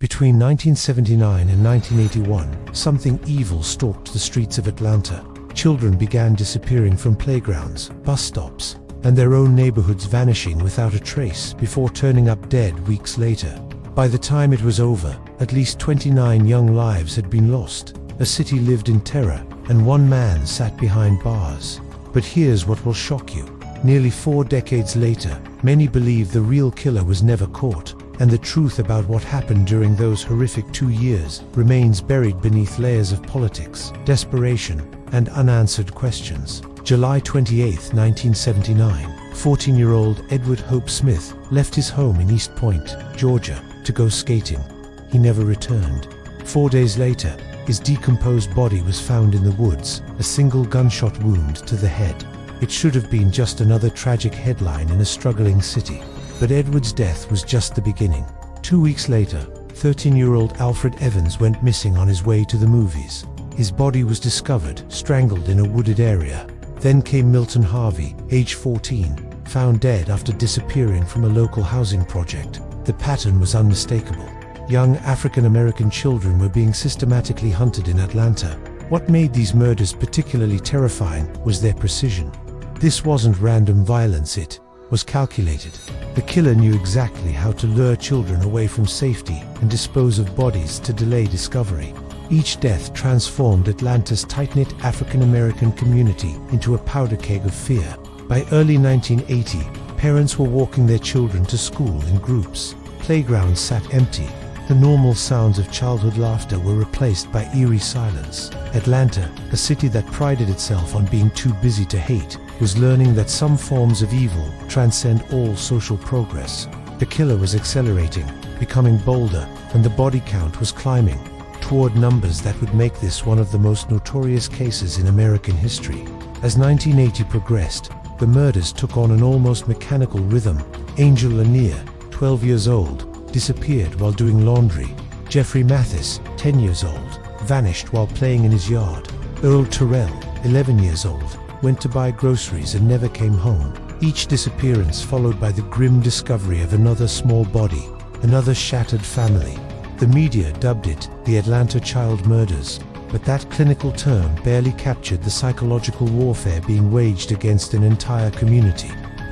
Between 1979 and 1981, something evil stalked the streets of Atlanta. Children began disappearing from playgrounds, bus stops, and their own neighborhoods vanishing without a trace before turning up dead weeks later. By the time it was over, at least 29 young lives had been lost. A city lived in terror, and one man sat behind bars. But here's what will shock you. Nearly 4 decades later, many believe the real killer was never caught, and the truth about what happened during those horrific 2 years remains buried beneath layers of politics, desperation, and unanswered questions. July 28, 1979, 14-year-old Edward Hope Smith left his home in East Point, Georgia, to go skating. He never returned. 4 days later, his decomposed body was found in the woods, a single gunshot wound to the head. It should have been just another tragic headline in a struggling city. But Edward's death was just the beginning. 2 weeks later, 13-year-old Alfred Evans went missing on his way to the movies. His body was discovered, strangled in a wooded area. Then came Milton Harvey, age 14, found dead after disappearing from a local housing project. The pattern was unmistakable. Young African-American children were being systematically hunted in Atlanta. What made these murders particularly terrifying was their precision. This wasn't random violence, it was calculated. The killer knew exactly how to lure children away from safety and dispose of bodies to delay discovery. Each death transformed Atlanta's tight-knit African-American community into a powder keg of fear. By early 1980, parents were walking their children to school in groups. Playgrounds sat empty. The normal sounds of childhood laughter were replaced by eerie silence. Atlanta, a city that prided itself on being too busy to hate, was learning that some forms of evil transcend all social progress. The killer was accelerating, becoming bolder, and the body count was climbing toward numbers that would make this one of the most notorious cases in American history. As 1980 progressed, the murders took on an almost mechanical rhythm. Angel Lanier, 12 years old, disappeared while doing laundry. Jeffrey Mathis, 10 years old, vanished while playing in his yard. Earl Terrell, 11 years old, went to buy groceries and never came home. Each disappearance followed by the grim discovery of another small body, another shattered family. The media dubbed it the Atlanta child murders, but that clinical term barely captured the psychological warfare being waged against an entire community.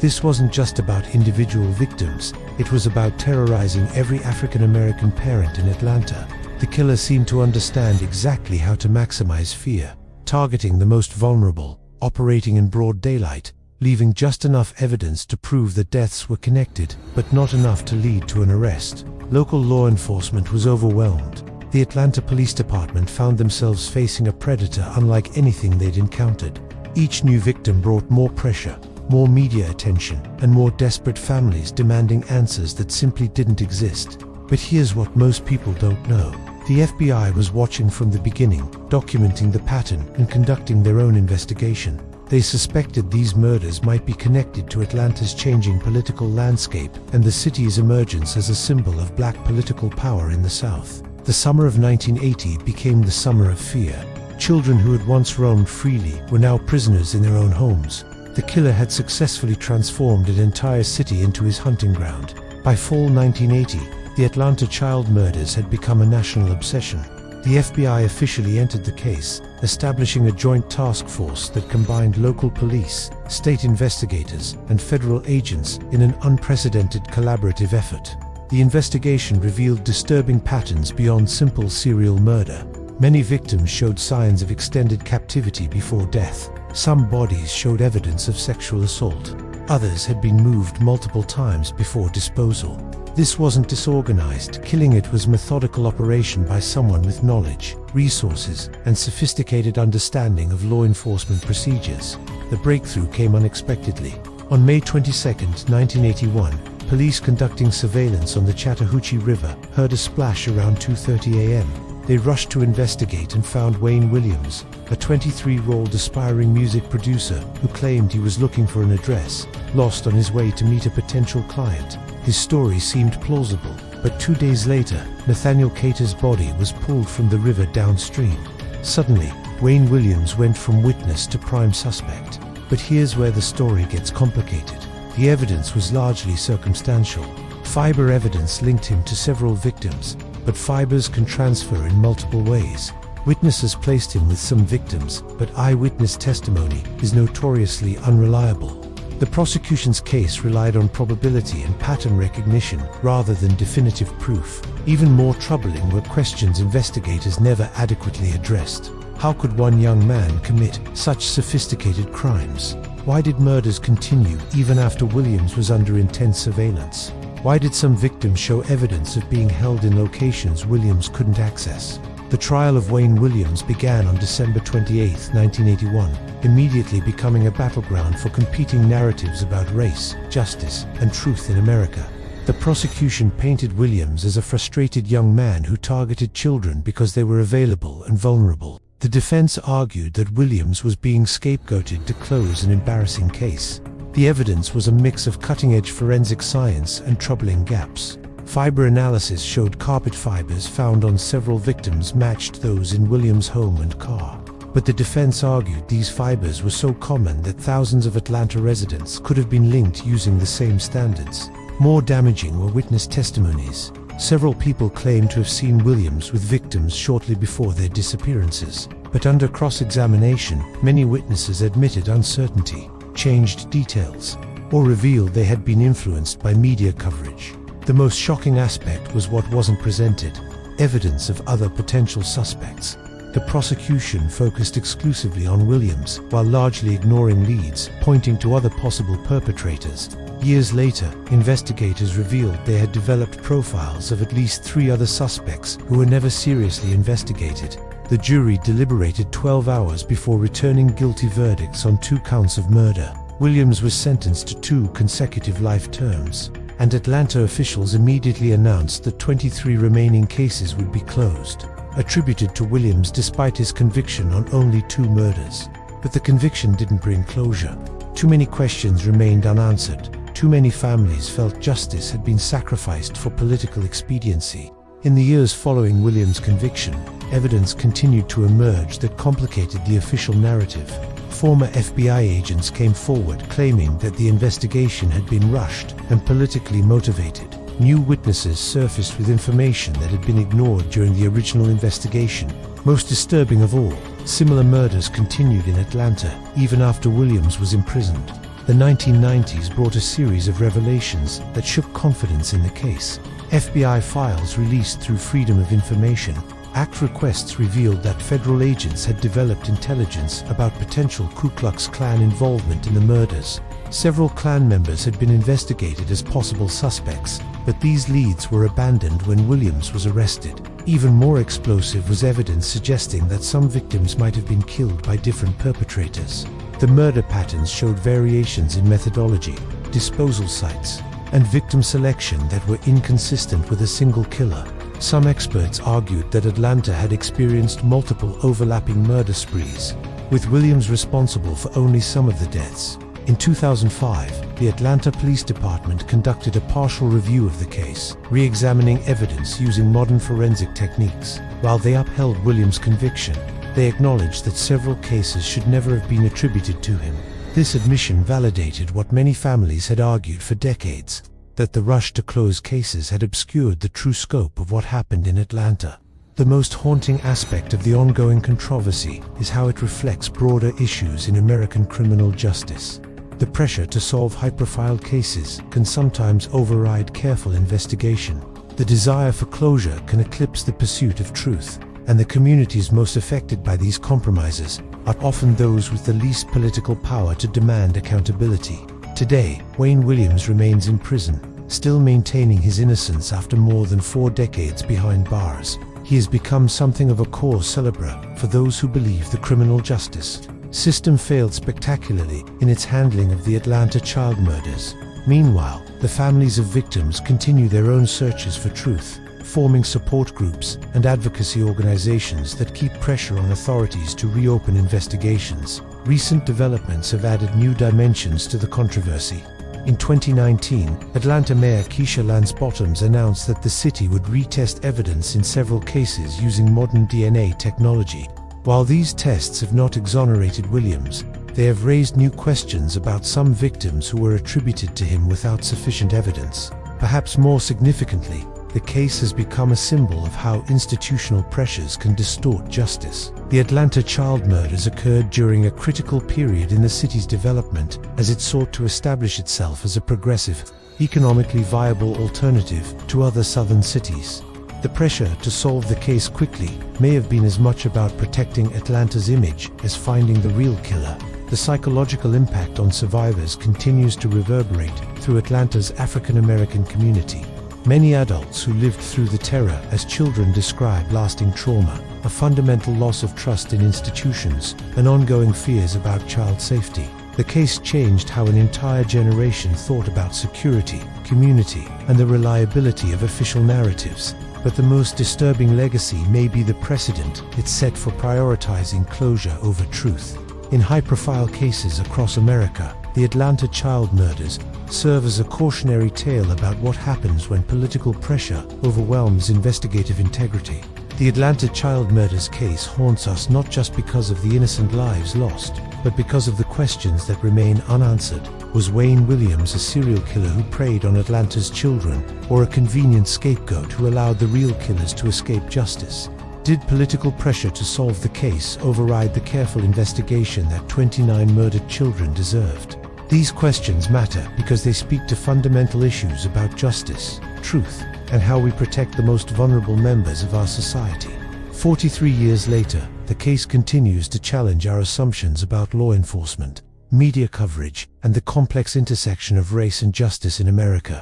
This wasn't just about individual victims, it was about terrorizing every African-American parent in Atlanta. The killer seemed to understand exactly how to maximize fear, targeting the most vulnerable, operating in broad daylight, leaving just enough evidence to prove that deaths were connected, but not enough to lead to an arrest. Local law enforcement was overwhelmed. The Atlanta Police Department found themselves facing a predator unlike anything they'd encountered. Each new victim brought more pressure, more media attention, and more desperate families demanding answers that simply didn't exist. But here's what most people don't know. The FBI was watching from the beginning, documenting the pattern and conducting their own investigation. They suspected these murders might be connected to Atlanta's changing political landscape and the city's emergence as a symbol of black political power in the South. The summer of 1980 became the summer of fear. Children who had once roamed freely were now prisoners in their own homes. The killer had successfully transformed an entire city into his hunting ground. By fall 1980, the Atlanta child murders had become a national obsession. The FBI officially entered the case, establishing a joint task force that combined local police, state investigators, and federal agents in an unprecedented collaborative effort. The investigation revealed disturbing patterns beyond simple serial murder. Many victims showed signs of extended captivity before death. Some bodies showed evidence of sexual assault. Others had been moved multiple times before disposal. This wasn't disorganized. Killing it was methodical operation by someone with knowledge, resources, and sophisticated understanding of law enforcement procedures. The breakthrough came unexpectedly. On May 22, 1981, police conducting surveillance on the Chattahoochee River heard a splash around 2:30 a.m. They rushed to investigate and found Wayne Williams, a 23-year-old aspiring music producer who claimed he was looking for an address, lost on his way to meet a potential client. His story seemed plausible, but 2 days later, Nathaniel Cater's body was pulled from the river downstream. Suddenly, Wayne Williams went from witness to prime suspect. But here's where the story gets complicated. The evidence was largely circumstantial. Fiber evidence linked him to several victims, but fibers can transfer in multiple ways. Witnesses placed him with some victims, but eyewitness testimony is notoriously unreliable. The prosecution's case relied on probability and pattern recognition rather than definitive proof. Even more troubling were questions investigators never adequately addressed. How could one young man commit such sophisticated crimes? Why did murders continue even after Williams was under intense surveillance? Why did some victims show evidence of being held in locations Williams couldn't access? The trial of Wayne Williams began on December 28, 1981, immediately becoming a battleground for competing narratives about race, justice, and truth in America. The prosecution painted Williams as a frustrated young man who targeted children because they were available and vulnerable. The defense argued that Williams was being scapegoated to close an embarrassing case. The evidence was a mix of cutting-edge forensic science and troubling gaps. Fiber analysis showed carpet fibers found on several victims matched those in Williams' home and car. But the defense argued these fibers were so common that thousands of Atlanta residents could have been linked using the same standards. More damaging were witness testimonies. Several people claimed to have seen Williams with victims shortly before their disappearances. But under cross-examination, many witnesses admitted uncertainty, changed details, or revealed they had been influenced by media coverage. The most shocking aspect was what wasn't presented: evidence of other potential suspects. The prosecution focused exclusively on Williams, while largely ignoring leads pointing to other possible perpetrators. Years later, investigators revealed they had developed profiles of at least 3 other suspects who were never seriously investigated. The jury deliberated 12 hours before returning guilty verdicts on 2 counts of murder. Williams was sentenced to 2 consecutive life terms, and Atlanta officials immediately announced that 23 remaining cases would be closed, attributed to Williams despite his conviction on only 2 murders. But the conviction didn't bring closure. Too many questions remained unanswered. Too many families felt justice had been sacrificed for political expediency. In the years following Williams' conviction, evidence continued to emerge that complicated the official narrative. Former FBI agents came forward claiming that the investigation had been rushed and politically motivated. New witnesses surfaced with information that had been ignored during the original investigation. Most disturbing of all, similar murders continued in Atlanta even after Williams was imprisoned. The 1990s brought a series of revelations that shook confidence in the case. FBI files released through Freedom of Information Act requests revealed that federal agents had developed intelligence about potential Ku Klux Klan involvement in the murders. Several Klan members had been investigated as possible suspects, but these leads were abandoned when Williams was arrested. Even more explosive was evidence suggesting that some victims might have been killed by different perpetrators. The murder patterns showed variations in methodology, disposal sites, and victim selection that were inconsistent with a single killer. Some experts argued that Atlanta had experienced multiple overlapping murder sprees, with Williams responsible for only some of the deaths. In 2005, the Atlanta Police Department conducted a partial review of the case, re-examining evidence using modern forensic techniques. While they upheld Williams' conviction, they acknowledged that several cases should never have been attributed to him. This admission validated what many families had argued for decades, that the rush to close cases had obscured the true scope of what happened in Atlanta. The most haunting aspect of the ongoing controversy is how it reflects broader issues in American criminal justice. The pressure to solve high-profile cases can sometimes override careful investigation. The desire for closure can eclipse the pursuit of truth, and the communities most affected by these compromises are often those with the least political power to demand accountability. Today, Wayne Williams remains in prison, still maintaining his innocence after more than 4 decades behind bars. He has become something of a cause célèbre for those who believe the criminal justice system failed spectacularly in its handling of the Atlanta child murders. Meanwhile, the families of victims continue their own searches for truth, forming support groups and advocacy organizations that keep pressure on authorities to reopen investigations. Recent developments have added new dimensions to the controversy. In 2019, Atlanta Mayor Keisha Lance Bottoms announced that the city would retest evidence in several cases using modern DNA technology. While these tests have not exonerated Williams, they have raised new questions about some victims who were attributed to him without sufficient evidence. Perhaps more significantly, the case has become a symbol of how institutional pressures can distort justice. The Atlanta child murders occurred during a critical period in the city's development as it sought to establish itself as a progressive, economically viable alternative to other southern cities. The pressure to solve the case quickly may have been as much about protecting Atlanta's image as finding the real killer. The psychological impact on survivors continues to reverberate through Atlanta's African American community. Many adults who lived through the terror as children describe lasting trauma, a fundamental loss of trust in institutions, and ongoing fears about child safety. The case changed how an entire generation thought about security, community, and the reliability of official narratives. But the most disturbing legacy may be the precedent it set for prioritizing closure over truth. In high-profile cases across America, the Atlanta child murders serve as a cautionary tale about what happens when political pressure overwhelms investigative integrity. The Atlanta child murders case haunts us not just because of the innocent lives lost, but because of the questions that remain unanswered. Was Wayne Williams a serial killer who preyed on Atlanta's children, or a convenient scapegoat who allowed the real killers to escape justice? Did political pressure to solve the case override the careful investigation that 29 murdered children deserved? These questions matter because they speak to fundamental issues about justice, truth, and how we protect the most vulnerable members of our society. 43 years later, the case continues to challenge our assumptions about law enforcement, media coverage, and the complex intersection of race and justice in America.